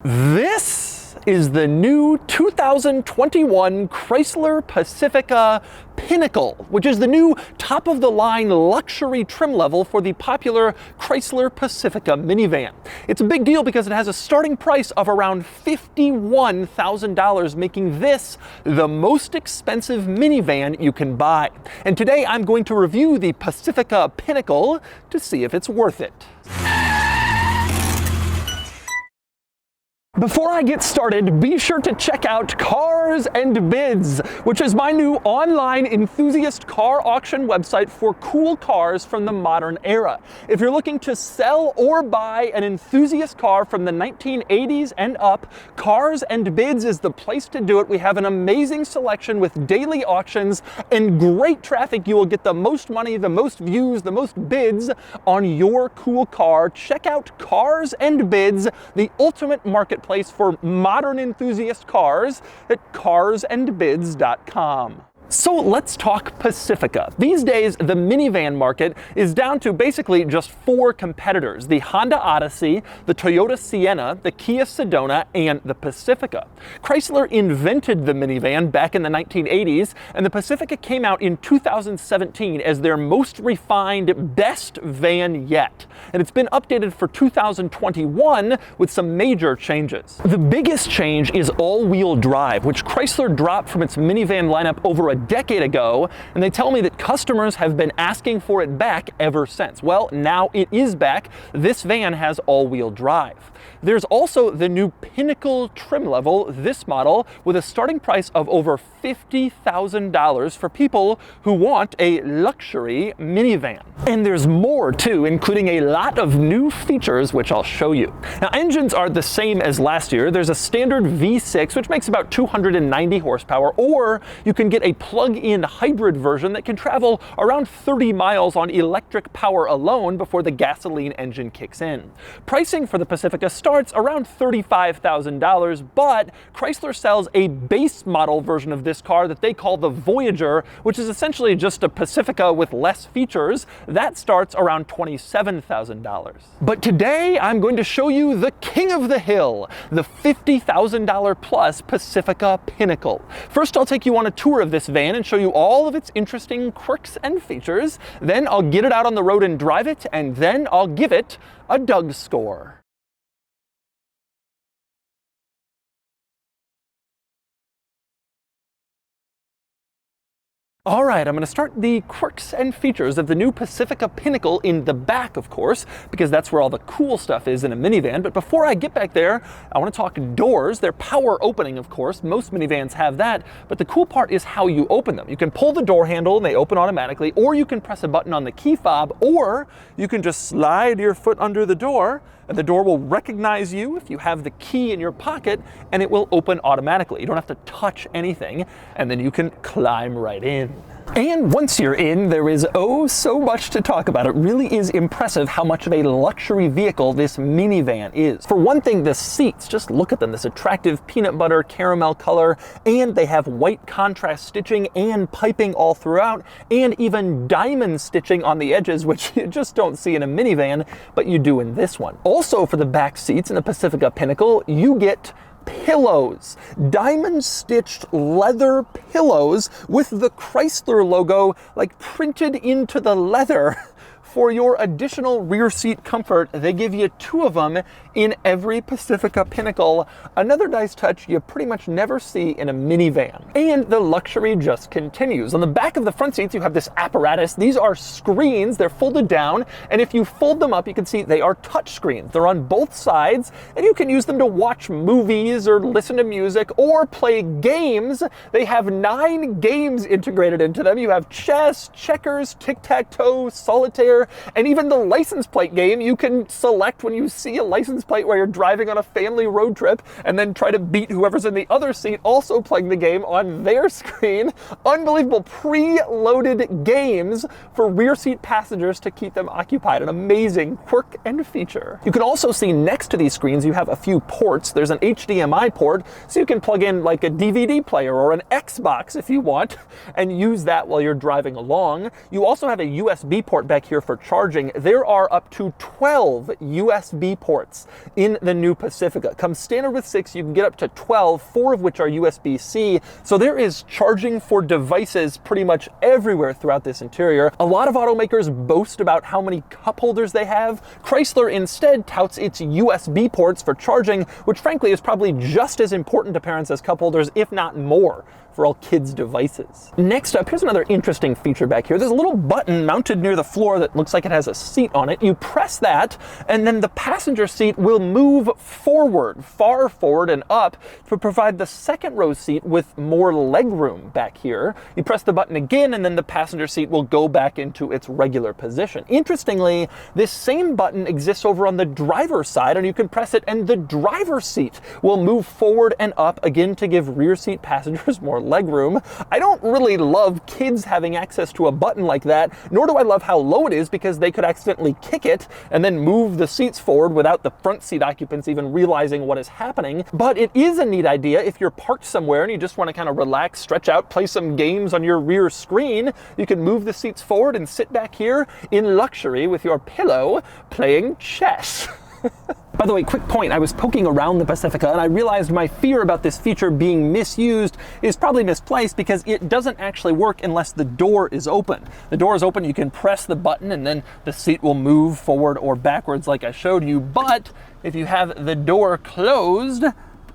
This is the new 2021 Chrysler Pacifica Pinnacle, which is the new top-of-the-line luxury trim level for the popular Chrysler Pacifica minivan. It's a big deal because it has a starting price of around $51,000, making this the most expensive minivan you can buy. And today I'm going to review the Pacifica Pinnacle to see if it's worth it. Before I get started, be sure to check out Cars and Bids, which is my new online enthusiast car auction website for cool cars from the modern era. If you're looking to sell or buy an enthusiast car from the 1980s and up, Cars and Bids is the place to do it. We have an amazing selection with daily auctions and great traffic. You will get the most money, the most views, the most bids on your cool car. Check out Cars and Bids, the ultimate marketplace for modern enthusiast cars at carsandbids.com. So let's talk Pacifica. These days, the minivan market is down to basically just four competitors: the Honda Odyssey, the Toyota Sienna, the Kia Sedona, and the Pacifica. Chrysler invented the minivan back in the 1980s, and the Pacifica came out in 2017 as their most refined, best van yet. And it's been updated for 2021 with some major changes. The biggest change is all-wheel drive, which Chrysler dropped from its minivan lineup over a decade ago, and they tell me that customers have been asking for it back ever since. Well, now it is back. This van has all-wheel drive. There's also the new Pinnacle trim level, this model, with a starting price of over $50,000 for people who want a luxury minivan. And there's more too, including a lot of new features, which I'll show you. Now, engines are the same as last year. There's a standard V6, which makes about 290 horsepower, or you can get a plug-in hybrid version that can travel around 30 miles on electric power alone before the gasoline engine kicks in. Pricing for the Pacifica starts around $35,000, but Chrysler sells a base model version of this car that they call the Voyager, which is essentially just a Pacifica with less features. That starts around $27,000. But today I'm going to show you the king of the hill, the $50,000 plus Pacifica Pinnacle. First, I'll take you on a tour of this van and show you all of its interesting quirks and features. Then I'll get it out on the road and drive it, and then I'll give it a Doug score. All right, I'm going to start the quirks and features of the new Pacifica Pinnacle in the back, of course, because that's where all the cool stuff is in a minivan. But before I get back there, I want to talk doors. They're power opening, of course. Most minivans have that, but the cool part is how you open them. You can pull the door handle and they open automatically, or you can press a button on the key fob, or you can just slide your foot under the door and the door will recognize you if you have the key in your pocket, and it will open automatically. You don't have to touch anything, and then you can climb right in. And once you're in, there is oh so much to talk about. It really is impressive how much of a luxury vehicle this minivan is. For one thing, the seats, just look at them, this attractive peanut butter caramel color, and they have white contrast stitching and piping all throughout, and even diamond stitching on the edges, which you just don't see in a minivan, but you do in this one. Also, for the back seats in the Pacifica Pinnacle, you get pillows, diamond stitched leather pillows with the Chrysler logo like printed into the leather. For your additional rear seat comfort, they give you two of them in every Pacifica Pinnacle. Another nice touch you pretty much never see in a minivan. And the luxury just continues. On the back of the front seats, you have this apparatus. These are screens. They're folded down, and if you fold them up, you can see they are touch screens. They're on both sides, and you can use them to watch movies or listen to music or play games. They have 9 games integrated into them. You have chess, checkers, tic-tac-toe, solitaire, and even the license plate game. You can select when you see a license plate where you're driving on a family road trip and then try to beat whoever's in the other seat also playing the game on their screen. Unbelievable pre-loaded games for rear seat passengers to keep them occupied. An amazing quirk and feature. You can also see next to these screens you have a few ports. There's an HDMI port, so you can plug in like a DVD player or an Xbox if you want and use that while you're driving along. You also have a USB port back here for charging. There are up to 12 USB ports in the new Pacifica. Comes standard with 6, you can get up to 12, 4 of which are USB-C. So there is charging for devices pretty much everywhere throughout this interior. A lot of automakers boast about how many cup holders they have. Chrysler instead touts its USB ports for charging, which frankly is probably just as important to parents as cup holders, if not more, for all kids' devices. Next up, here's another interesting feature back here. There's a little button mounted near the floor that looks like it has a seat on it. You press that, and then the passenger seat will move forward, far forward and up, to provide the second row seat with more leg room back here. You press the button again, and then the passenger seat will go back into its regular position. Interestingly, this same button exists over on the driver's side, and you can press it, and the driver's seat will move forward and up, again to give rear seat passengers more legroom. I don't really love kids having access to a button like that, nor do I love how low it is, because they could accidentally kick it and then move the seats forward without the front seat occupants even realizing what is happening. But it is a neat idea if you're parked somewhere and you just want to kind of relax, stretch out, play some games on your rear screen. You can move the seats forward and sit back here in luxury with your pillow playing chess. By the way, quick point, I was poking around the Pacifica and I realized my fear about this feature being misused is probably misplaced, because it doesn't actually work unless the door is open. The door is open, you can press the button and then the seat will move forward or backwards like I showed you. But if you have the door closed,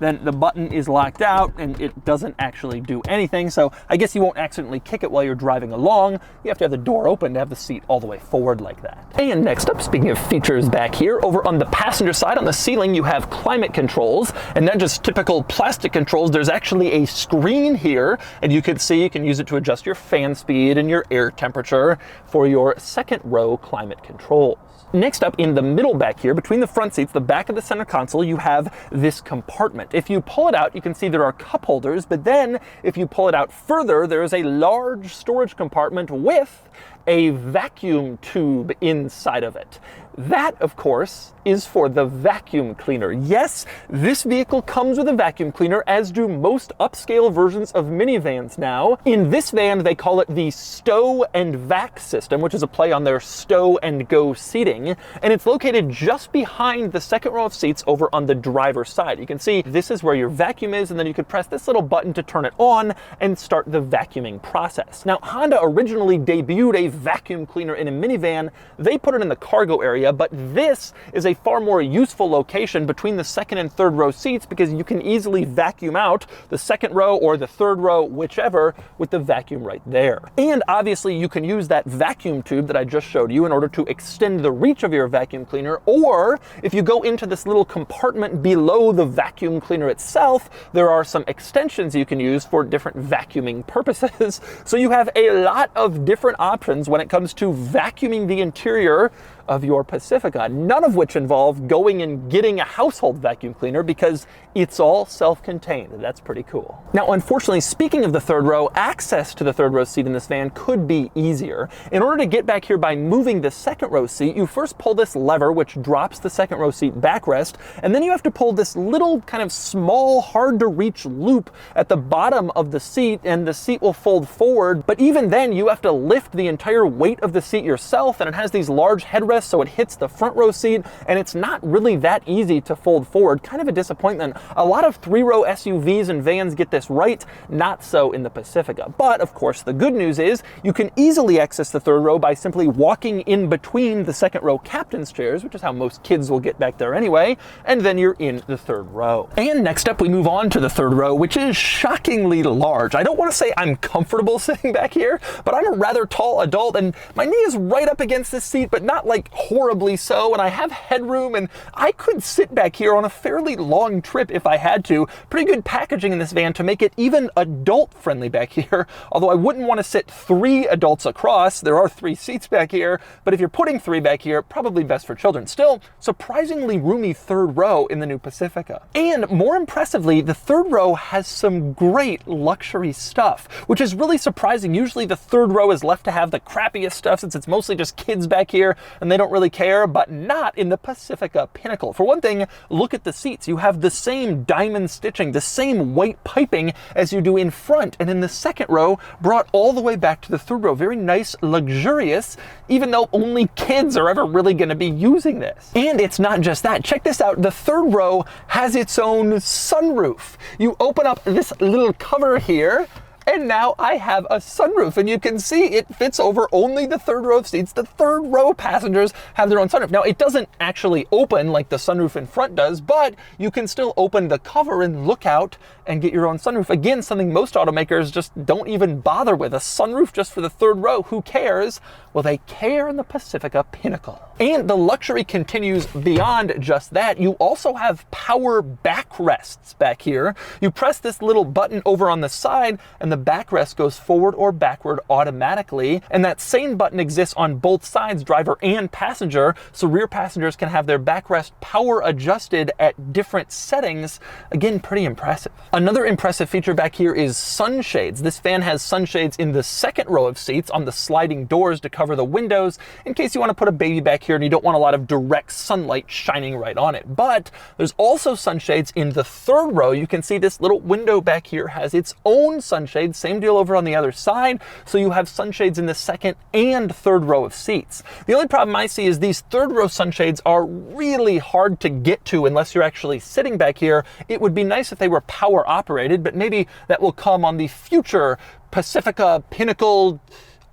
then the button is locked out and it doesn't actually do anything. So I guess you won't accidentally kick it while you're driving along. You have to have the door open to have the seat all the way forward like that. And next up, speaking of features back here, over on the passenger side on the ceiling, you have climate controls, and not just typical plastic controls. There's actually a screen here, and you can see you can use it to adjust your fan speed and your air temperature for your second row climate controls. Next up, in the middle back here, between the front seats, the back of the center console, you have this compartment. If you pull it out, you can see there are cup holders, but then if you pull it out further, there is a large storage compartment with a vacuum tube inside of it. That, of course, is for the vacuum cleaner. Yes, this vehicle comes with a vacuum cleaner, as do most upscale versions of minivans now. In this van, they call it the stow and vac system, which is a play on their stow and go seating, and it's located just behind the second row of seats over on the driver's side. You can see this is where your vacuum is, and then you could press this little button to turn it on and start the vacuuming process. Now, Honda originally debuted a vacuum cleaner in a minivan. They put it in the cargo area, but this is a far more useful location between the second and third row seats, because you can easily vacuum out the second row or the third row, whichever, with the vacuum right there. And obviously you can use that vacuum tube that I just showed you in order to extend the reach of your vacuum cleaner, or if you go into this little compartment below the vacuum cleaner itself, there are some extensions you can use for different vacuuming purposes. So you have a lot of different options when it comes to vacuuming the interior of your Pacifica, none of which involve going and getting a household vacuum cleaner, because it's all self-contained. That's pretty cool. Now, unfortunately, speaking of the third row, access to the third row seat in this van could be easier. In order to get back here by moving the second row seat, you first pull this lever, which drops the second row seat backrest, and then you have to pull this little kind of small, hard to reach loop at the bottom of the seat, and the seat will fold forward. But even then, you have to lift the entire weight of the seat yourself, and it has these large headrests, so it hits the front row seat, and it's not really that easy to fold forward. Kind of a disappointment. A lot of three-row SUVs and vans get this right, not so in the Pacifica. But of course, the good news is you can easily access the third row by simply walking in between the second row captain's chairs, which is how most kids will get back there anyway, and then you're in the third row. And next up, we move on to the third row, which is shockingly large. I don't want to say I'm comfortable sitting back here, but I'm a rather tall adult, and my knee is right up against this seat, but not like horribly so, and I have headroom, and I could sit back here on a fairly long trip if I had to. Pretty good packaging in this van to make it even adult friendly back here, although I wouldn't want to sit 3 adults across. There are 3 seats back here, but if you're putting 3 back here, probably best for children. Still, surprisingly roomy third row in the new Pacifica. And more impressively, the third row has some great luxury stuff, which is really surprising. Usually the third row is left to have the crappiest stuff, since it's mostly just kids back here, and they don't really care, but not in the Pacifica Pinnacle. For one thing, look at the seats. You have the same diamond stitching, the same white piping as you do in front, and in the second row, brought all the way back to the third row. Very nice, luxurious, even though only kids are ever really going to be using this. And it's not just that. Check this out. The third row has its own sunroof. You open up this little cover here, and now I have a sunroof, and you can see it fits over only the third row of seats. The third row passengers have their own sunroof. Now, it doesn't actually open like the sunroof in front does, but you can still open the cover and look out and get your own sunroof. Again, something most automakers just don't even bother with. A sunroof just for the third row. Who cares? Well, they care in the Pacifica Pinnacle. And the luxury continues beyond just that. You also have power backrests back here. You press this little button over on the side, and the backrest goes forward or backward automatically. And that same button exists on both sides, driver and passenger, so rear passengers can have their backrest power adjusted at different settings. Again, pretty impressive. Another impressive feature back here is sunshades. This van has sunshades in the second row of seats on the sliding doors to cover the windows in case you want to put a baby back here and you don't want a lot of direct sunlight shining right on it. But there's also sunshades in the third row. You can see this little window back here has its own sunshade. Same deal over on the other side. So you have sunshades in the second and third row of seats. The only problem I see is these third row sunshades are really hard to get to unless you're actually sitting back here. It would be nice if they were power operated, but maybe that will come on the future Pacifica Pinnacle,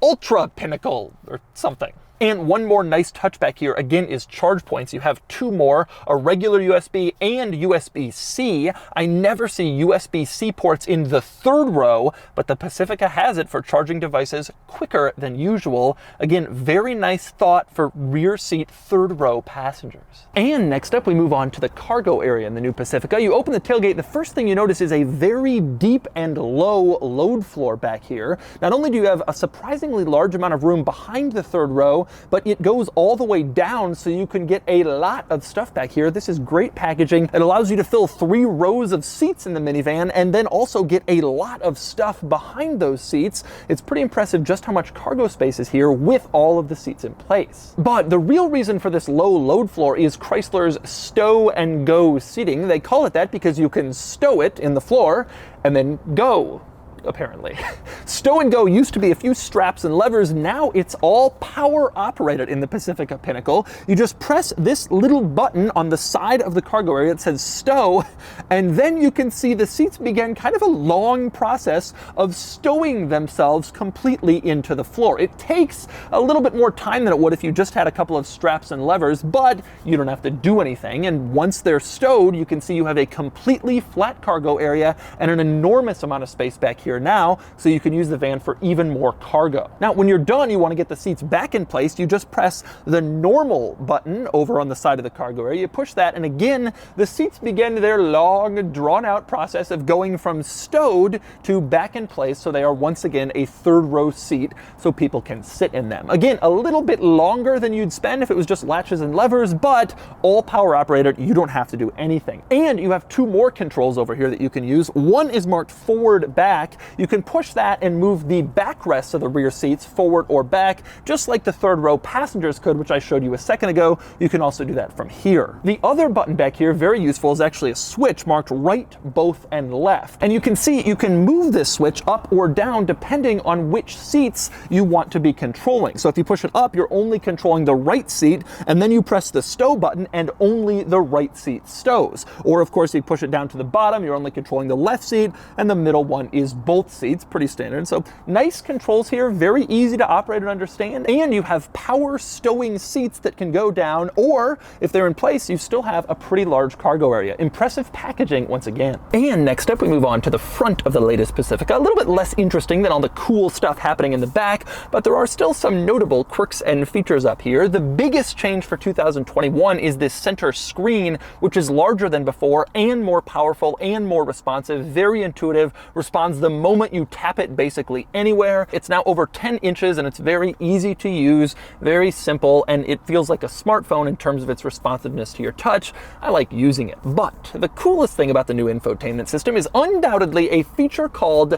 Ultra Pinnacle or something. And one more nice touch back here, again, is charge points. You have two more, a regular USB and USB-C. I never see USB-C ports in the third row, but the Pacifica has it for charging devices quicker than usual. Again, very nice thought for rear seat third row passengers. And next up, we move on to the cargo area in the new Pacifica. You open the tailgate, the first thing you notice is a very deep and low load floor back here. Not only do you have a surprisingly large amount of room behind the third row, but it goes all the way down so you can get a lot of stuff back here. This is great packaging. It allows you to fill 3 rows of seats in the minivan and then also get a lot of stuff behind those seats. It's pretty impressive just how much cargo space is here with all of the seats in place. But the real reason for this low load floor is Chrysler's stow and go seating. They call it that because you can stow it in the floor and then go. Apparently. Stow and go used to be a few straps and levers. Now it's all power operated in the Pacifica Pinnacle. You just press this little button on the side of the cargo area that says stow, and then you can see the seats begin kind of a long process of stowing themselves completely into the floor. It takes a little bit more time than it would if you just had a couple of straps and levers, but you don't have to do anything. And once they're stowed, you can see you have a completely flat cargo area and an enormous amount of space back here now, so you can use the van for even more cargo. Now, when you're done, you want to get the seats back in place. You just press the normal button over on the side of the cargo area. You push that, and again, the seats begin their long, drawn-out process of going from stowed to back in place, so they are once again a third row seat, so people can sit in them. Again, a little bit longer than you'd spend if it was just latches and levers, but all power operated. You don't have to do anything. And you have 2 more controls over here that you can use. One is marked forward back. You can push that and move the backrests of the rear seats forward or back, just like the third row passengers could, which I showed you a second ago. You can also do that from here. The other button back here, very useful, is actually a switch marked right, both, and left. And you can see you can move this switch up or down depending on which seats you want to be controlling. So if you push it up, you're only controlling the right seat, and then you press the stow button and only the right seat stows. Or of course, you push it down to the bottom, you're only controlling the left seat, and the middle one is both seats. Pretty standard. So nice controls here, very easy to operate and understand. And you have power stowing seats that can go down, or if they're in place, you still have a pretty large cargo area. Impressive packaging once again. And next up, we move on to the front of the latest Pacifica. A little bit less interesting than all the cool stuff happening in the back, but there are still some notable quirks and features up here. The biggest change for 2021 is this center screen, which is larger than before and more powerful and more responsive, very intuitive, responds the moment you tap it basically anywhere. It's now over 10 inches and it's very easy to use, very simple, and it feels like a smartphone in terms of its responsiveness to your touch. I like using it. But the coolest thing about the new infotainment system is undoubtedly a feature called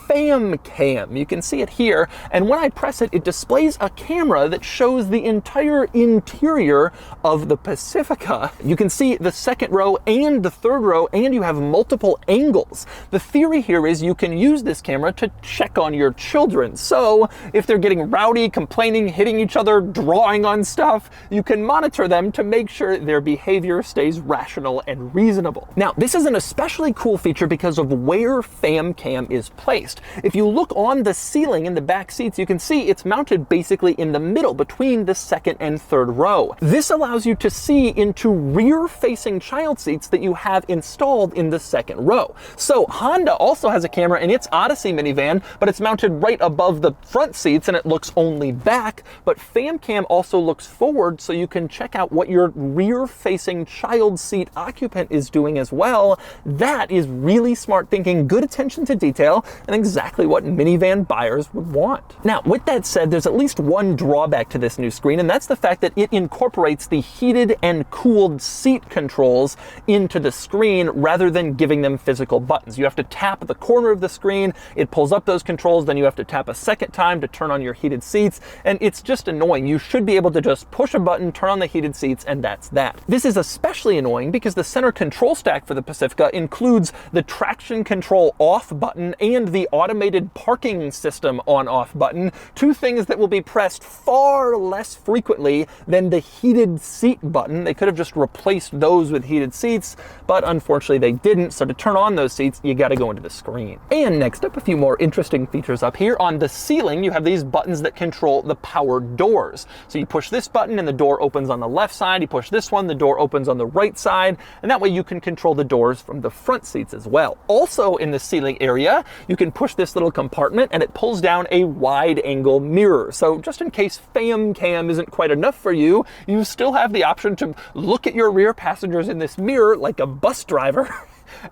Fam Cam. You can see it here, and when I press it, it displays a camera that shows the entire interior of the Pacifica. You can see the second row and the third row, and you have multiple angles. The theory here is you can use this camera to check on your children. So if they're getting rowdy, complaining, hitting each other, drawing on stuff, you can monitor them to make sure their behavior stays rational and reasonable. Now, this is an especially cool feature because of where Fam Cam is placed. If you look on the ceiling in the back seats, you can see it's mounted basically in the middle between the second and third row. This allows you to see into rear-facing child seats that you have installed in the second row. So Honda also has a camera in its Odyssey minivan, but it's mounted right above the front seats and it looks only back. But Fam Cam also looks forward, so you can check out what your rear-facing child seat occupant is doing as well. That is really smart thinking, good attention to detail, and exactly what minivan buyers would want. Now, with that said, there's at least one drawback to this new screen, and that's the fact that it incorporates the heated and cooled seat controls into the screen rather than giving them physical buttons. You have to tap the corner of the screen, it pulls up those controls, then you have to tap a second time to turn on your heated seats, and it's just annoying. You should be able to just push a button, turn on the heated seats, and that's that. This is especially annoying because the center control stack for the Pacifica includes the traction control off button and the automated parking system on-off button, two things that will be pressed far less frequently than the heated seat button. They could have just replaced those with heated seats, but unfortunately they didn't, so to turn on those seats, you gotta go into the screen. And next up, a few more interesting features up here. On the ceiling, you have these buttons that control the power doors. So you push this button and the door opens on the left side, you push this one, the door opens on the right side, and that way you can control the doors from the front seats as well. Also in the ceiling area, you can push this little compartment and it pulls down a wide angle mirror. So just in case Fam Cam isn't quite enough for you, you still have the option to look at your rear passengers in this mirror like a bus driver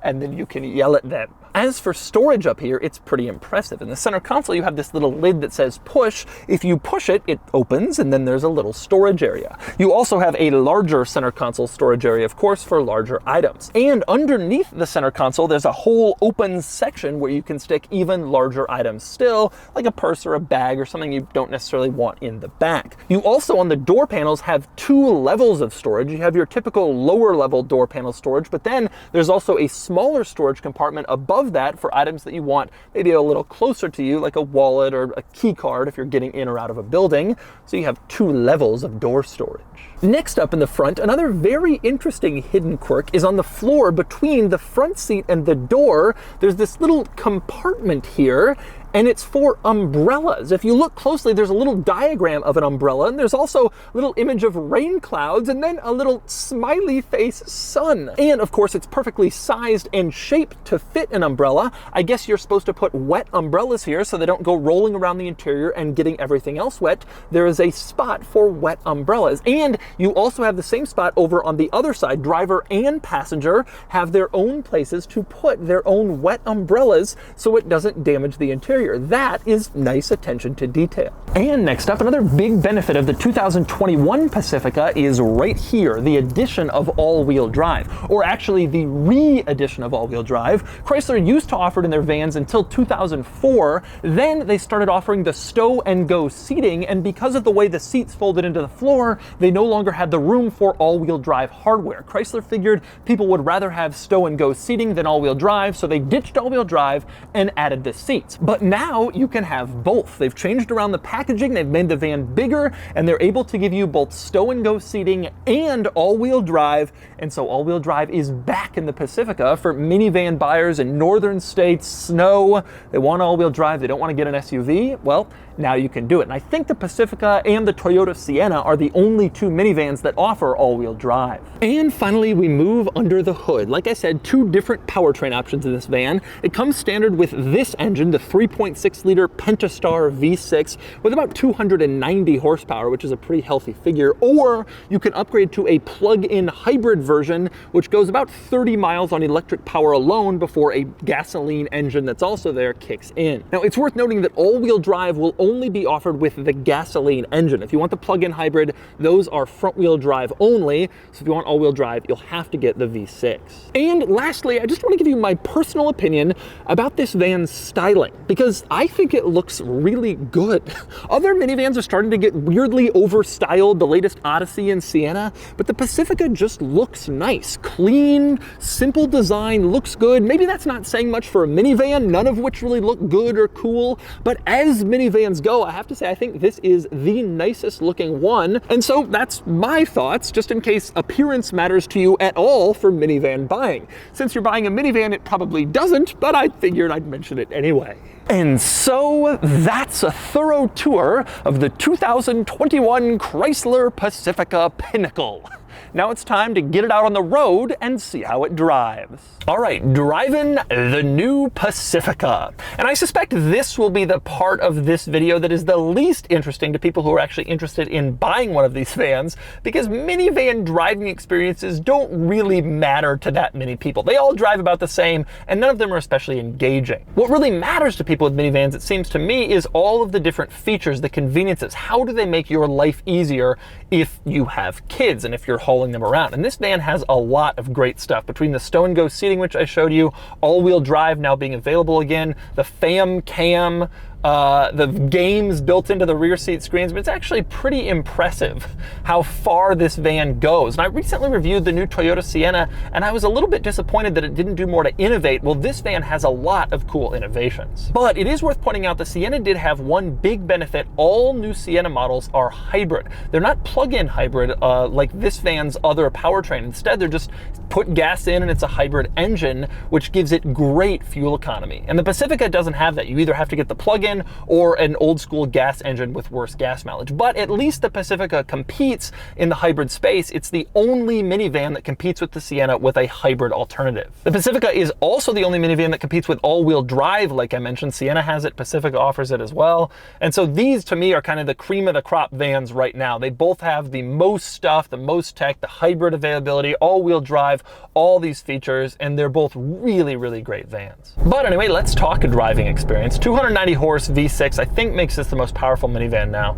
and then you can yell at them. As for storage up here, it's pretty impressive. In the center console, you have this little lid that says push. If you push it, it opens, and then there's a little storage area. You also have a larger center console storage area, of course, for larger items. And underneath the center console, there's a whole open section where you can stick even larger items still, like a purse or a bag or something you don't necessarily want in the back. You also, on the door panels, have two levels of storage. You have your typical lower level door panel storage, but then there's also a smaller storage compartment above that for items that you want maybe a little closer to you, like a wallet or a key card if you're getting in or out of a building. So you have two levels of door storage. Next up in the front, another very interesting hidden quirk is on the floor between the front seat and the door. There's this little compartment here, and it's for umbrellas. If you look closely, there's a little diagram of an umbrella, and there's also a little image of rain clouds, and then a little smiley face sun. And of course, it's perfectly sized and shaped to fit an umbrella. I guess you're supposed to put wet umbrellas here so they don't go rolling around the interior and getting everything else wet. There is a spot for wet umbrellas. And you also have the same spot over on the other side. Driver and passenger have their own places to put their own wet umbrellas so it doesn't damage the interior. That is nice attention to detail. And next up, another big benefit of the 2021 Pacifica is right here, the addition of all-wheel drive, or actually the re-addition of all-wheel drive. Chrysler used to offer it in their vans until 2004. Then they started offering the stow and go seating, and because of the way the seats folded into the floor, they no longer had the room for all-wheel drive hardware. Chrysler figured people would rather have stow and go seating than all-wheel drive, so they ditched all-wheel drive and added the seats. But now you can have both. They've changed around the packaging, they've made the van bigger, and they're able to give you both stow and go seating and all-wheel drive. And so all-wheel drive is back in the Pacifica for minivan buyers in northern states, snow. They want all-wheel drive, they don't want to get an SUV. Well, now you can do it. And I think the Pacifica and the Toyota Sienna are the only two minivans that offer all-wheel drive. And finally, we move under the hood. Like I said, two different powertrain options in this van. It comes standard with this engine, the 3.0 3.6-liter Pentastar V6 with about 290 horsepower, which is a pretty healthy figure, or you can upgrade to a plug-in hybrid version, which goes about 30 miles on electric power alone before a gasoline engine that's also there kicks in. Now, it's worth noting that all-wheel drive will only be offered with the gasoline engine. If you want the plug-in hybrid, those are front-wheel drive only, so if you want all-wheel drive, you'll have to get the V6. And lastly, I just want to give you my personal opinion about this van's styling, because I think it looks really good. Other minivans are starting to get weirdly over-styled, the latest Odyssey and Sienna, but the Pacifica just looks nice. Clean, simple design, looks good. Maybe that's not saying much for a minivan, none of which really look good or cool, but as minivans go, I have to say I think this is the nicest looking one, and so that's my thoughts, just in case appearance matters to you at all for minivan buying. Since you're buying a minivan, it probably doesn't, but I figured I'd mention it anyway. And so that's a thorough tour of the 2021 Chrysler Pacifica Pinnacle. Now it's time to get it out on the road and see how it drives. All right, driving the new Pacifica. And I suspect this will be the part of this video that is the least interesting to people who are actually interested in buying one of these vans, because minivan driving experiences don't really matter to that many people. They all drive about the same, and none of them are especially engaging. What really matters to people with minivans, it seems to me, is all of the different features, the conveniences. How do they make your life easier if you have kids and if you're hauling them around? And this van has a lot of great stuff, between the stow and go seating, which I showed you, all-wheel drive now being available again, the FAM cam, the games built into the rear seat screens, but it's actually pretty impressive how far this van goes. And I recently reviewed the new Toyota Sienna, and I was a little bit disappointed that it didn't do more to innovate. Well, this van has a lot of cool innovations. But it is worth pointing out the Sienna did have one big benefit. All new Sienna models are hybrid. They're not plug-in hybrid like this van's other powertrain. Instead, they're just put gas in and it's a hybrid engine, which gives it great fuel economy. And the Pacifica doesn't have that. You either have to get the plug-in or an old school gas engine with worse gas mileage. But at least the Pacifica competes in the hybrid space. It's the only minivan that competes with the Sienna with a hybrid alternative. The Pacifica is also the only minivan that competes with all-wheel drive, like I mentioned. Sienna has it, Pacifica offers it as well. And so these, to me, are kind of the cream of the crop vans right now. They both have the most stuff, the most tech, the hybrid availability, all-wheel drive, all these features, and they're both really, really great vans. But anyway, let's talk a driving experience. 290 horse V6, I think, makes this the most powerful minivan now.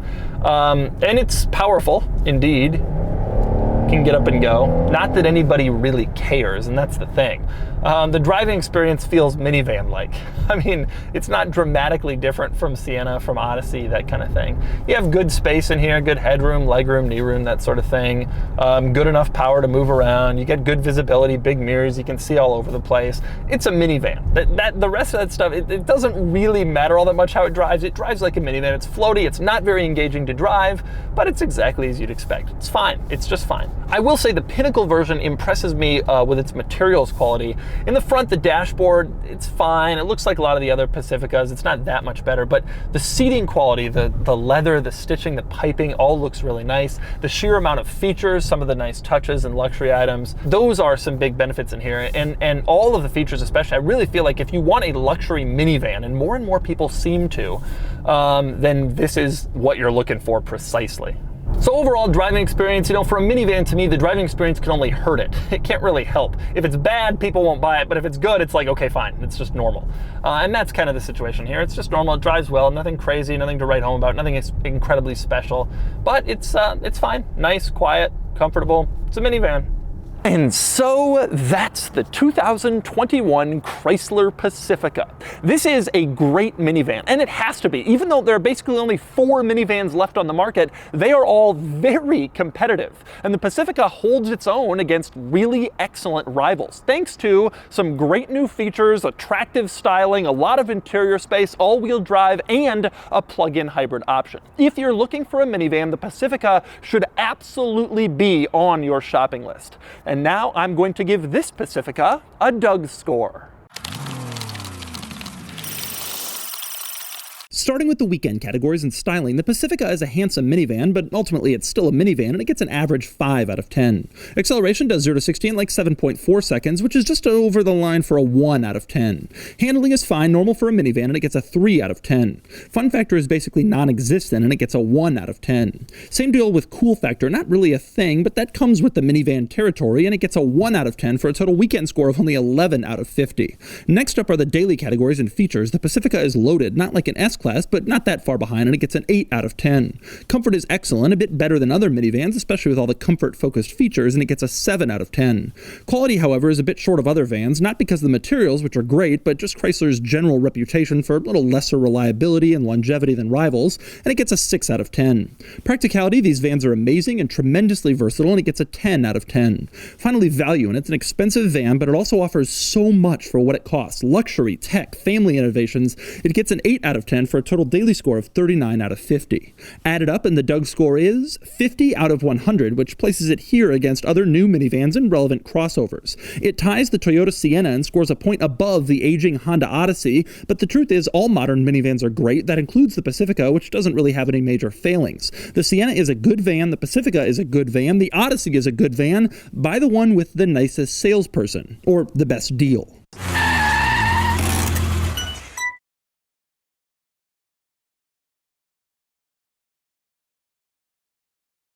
And it's powerful, indeed. Can get up and go. Not that anybody really cares, and that's the thing. The driving experience feels minivan-like. I mean, it's not dramatically different from Sienna, from Odyssey, that kind of thing. You have good space in here, good headroom, legroom, knee room, that sort of thing. Good enough power to move around. You get good visibility, big mirrors, you can see all over the place. It's a minivan. The rest of that stuff, it doesn't really matter all that much how it drives. It drives like a minivan. It's floaty, it's not very engaging to drive, but it's exactly as you'd expect. It's fine. It's just fine. I will say the Pinnacle version impresses me with its materials quality. In the front, the dashboard, it's fine. It looks like a lot of the other Pacificas. It's not that much better, but the seating quality, the leather, the stitching, the piping, all looks really nice. The sheer amount of features, some of the nice touches and luxury items, those are some big benefits in here. And all of the features especially, I really feel like if you want a luxury minivan, and more people seem to, then this is what you're looking for precisely. So overall driving experience, you know, for a minivan, to me, the driving experience can only hurt it. It can't really help. If it's bad, people won't buy it, but if it's good, it's like, okay, fine, it's just normal. And that's kind of the situation here. It's just normal, it drives well, nothing crazy, nothing to write home about, nothing incredibly special, but it's fine, nice, quiet, comfortable. It's a minivan. And so that's the 2021 Chrysler Pacifica. This is a great minivan, and it has to be. Even though there are basically only 4 minivans left on the market, they are all very competitive. And the Pacifica holds its own against really excellent rivals, thanks to some great new features, attractive styling, a lot of interior space, all-wheel drive, and a plug-in hybrid option. If you're looking for a minivan, the Pacifica should absolutely be on your shopping list. And now I'm going to give this Pacifica a DOUGSCORE. Starting with the weekend categories and styling, the Pacifica is a handsome minivan, but ultimately it's still a minivan and it gets an average 5 out of 10. Acceleration does 0 to 60 in like 7.4 seconds, which is just over the line for a 1 out of 10. Handling is fine, normal for a minivan, and it gets a 3 out of 10. Fun factor is basically non-existent and it gets a 1 out of 10. Same deal with cool factor, not really a thing, but that comes with the minivan territory and it gets a 1 out of 10 for a total weekend score of only 11 out of 50. Next up are the daily categories and features. The Pacifica is loaded, not like an S-Class, but not that far behind, and it gets an 8 out of 10. Comfort is excellent, a bit better than other minivans, especially with all the comfort-focused features, and it gets a 7 out of 10. Quality, however, is a bit short of other vans, not because of the materials, which are great, but just Chrysler's general reputation for a little lesser reliability and longevity than rivals, and it gets a 6 out of 10. Practicality, these vans are amazing and tremendously versatile, and it gets a 10 out of 10. Finally, value, and it's an expensive van, but it also offers so much for what it costs. Luxury, tech, family innovations. It gets an 8 out of 10 for a total daily score of 39 out of 50. Added up, and the DOUGSCORE is 50 out of 100, which places it here against other new minivans and relevant crossovers. It ties the Toyota Sienna and scores a point above the aging Honda Odyssey, but the truth is all modern minivans are great. That includes the Pacifica, which doesn't really have any major failings. The Sienna is a good van, the Pacifica is a good van, the Odyssey is a good van. Buy the one with the nicest salesperson, or the best deal.